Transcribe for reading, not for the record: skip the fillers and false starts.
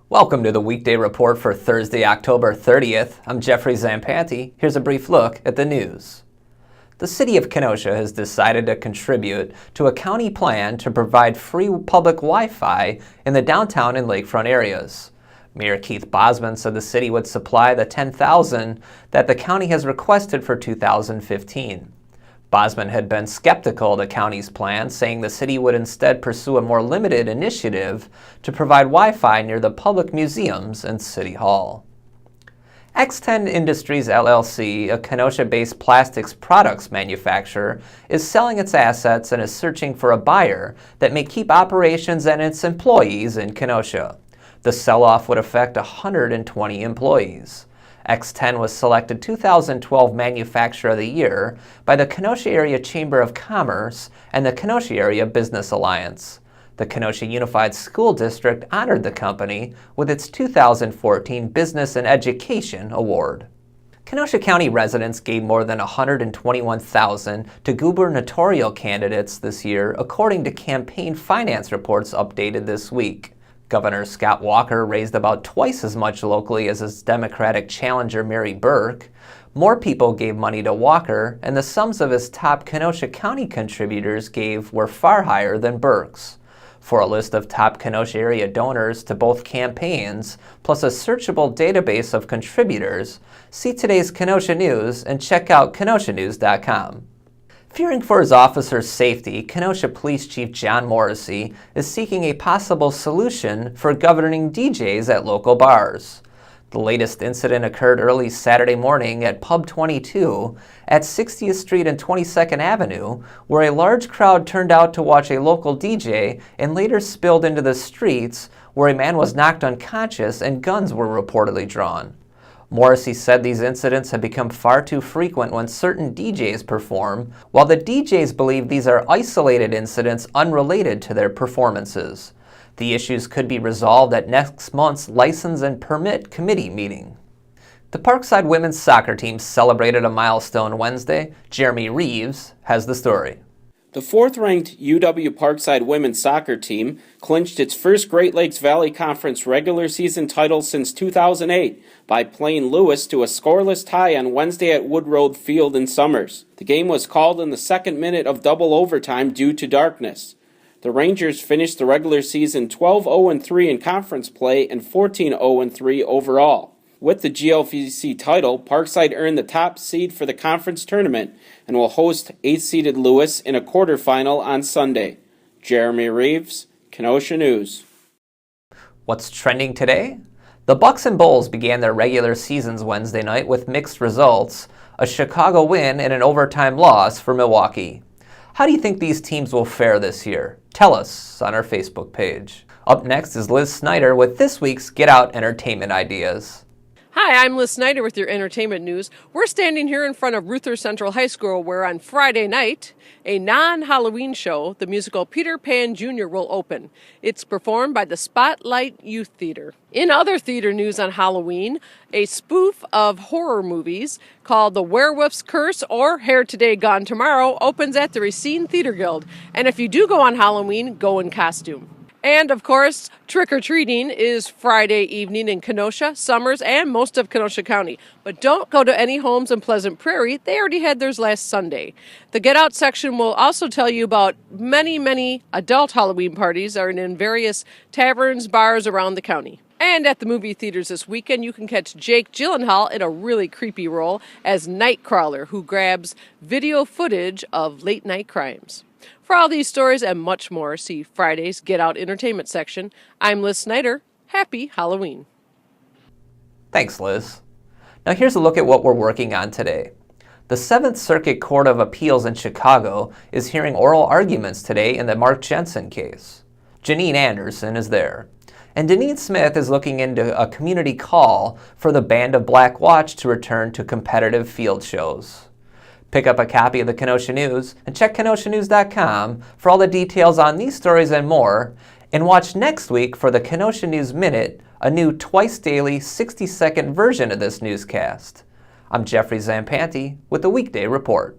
Welcome to the Weekday Report for Thursday, October 30th. I'm Jeffrey Zampanti. Here's a brief look at the news. The city of Kenosha has decided to contribute to a county plan to provide free public Wi-Fi in the downtown and lakefront areas. Mayor Keith Bosman said the city would supply the $10,000 that the county has requested for 2015. Bosman had been skeptical of the county's plan, saying the city would instead pursue a more limited initiative to provide Wi-Fi near the public museums and City Hall. Xten Industries LLC, a Kenosha-based plastics products manufacturer, is selling its assets and is searching for a buyer that may keep operations and its employees in Kenosha. The sell-off would affect 120 employees. Xten was selected 2012 Manufacturer of the Year by the Kenosha Area Chamber of Commerce and the Kenosha Area Business Alliance. The Kenosha Unified School District honored the company with its 2014 Business and Education Award. Kenosha County residents gave more than $121,000 to gubernatorial candidates this year, according to campaign finance reports updated this week. Governor Scott Walker raised about twice as much locally as his Democratic challenger Mary Burke. More people gave money to Walker, and the sums of his top Kenosha County contributors gave were far higher than Burke's. For a list of top Kenosha area donors to both campaigns, plus a searchable database of contributors, see today's Kenosha News and check out kenoshanews.com. Fearing for his officers' safety, Kenosha Police Chief John Morrissey is seeking a possible solution for governing DJs at local bars. The latest incident occurred early Saturday morning at Pub 22 at 60th Street and 22nd Avenue, where a large crowd turned out to watch a local DJ and later spilled into the streets, where a man was knocked unconscious and guns were reportedly drawn. Morrissey said these incidents have become far too frequent when certain DJs perform, while the DJs believe these are isolated incidents unrelated to their performances. The issues could be resolved at next month's License and Permit Committee meeting. The Parkside women's soccer team celebrated a milestone Wednesday. Jeremy Reeves has the story. The fourth-ranked UW Parkside women's soccer team clinched its first Great Lakes Valley Conference regular season title since 2008 by playing Lewis to a scoreless tie on Wednesday at Woodrow Field in Summers. The game was called in the second minute of double overtime due to darkness. The Rangers finished the regular season 12-0-3 in conference play and 14-0-3 overall. With the GLVC title, Parkside earned the top seed for the conference tournament and will host 8th-seeded Lewis in a quarterfinal on Sunday. Jeremy Reeves, Kenosha News. What's trending today? The Bucks and Bulls began their regular seasons Wednesday night with mixed results, a Chicago win and an overtime loss for Milwaukee. How do you think these teams will fare this year? Tell us on our Facebook page. Up next is Liz Snyder with this week's Get Out Entertainment Ideas. Hi, I'm Liz Snyder with your entertainment news. We're standing here in front of Ruther Central High School where on Friday night, a non-Halloween show, the musical Peter Pan Jr. will open. It's performed by the Spotlight Youth Theater. In other theater news on Halloween, a spoof of horror movies called The Werewolf's Curse or Hair Today Gone Tomorrow opens at the Racine Theater Guild. And if you do go on Halloween, go in costume. And, of course, trick-or-treating is Friday evening in Kenosha, Summers, and most of Kenosha County. But don't go to any homes in Pleasant Prairie. They already had theirs last Sunday. The Get Out section will also tell you about many adult Halloween parties are in various taverns, bars around the county. And at the movie theaters this weekend, you can catch Jake Gyllenhaal in a really creepy role as Nightcrawler, who grabs video footage of late-night crimes. For all these stories and much more, see Friday's Get Out Entertainment section. I'm Liz Snyder. Happy Halloween. Thanks, Liz. Now here's a look at what we're working on today. The 7th Circuit Court of Appeals in Chicago is hearing oral arguments today in the Mark Jensen case. Janine Anderson is there. And Deneen Smith is looking into a community call for the Band of Black Watch to return to competitive field shows. Pick up a copy of the Kenosha News and check kenoshanews.com for all the details on these stories and more, and watch next week for the Kenosha News Minute, a new twice-daily 60-second version of this newscast. I'm Jeffrey Zampanti with the Weekday Report.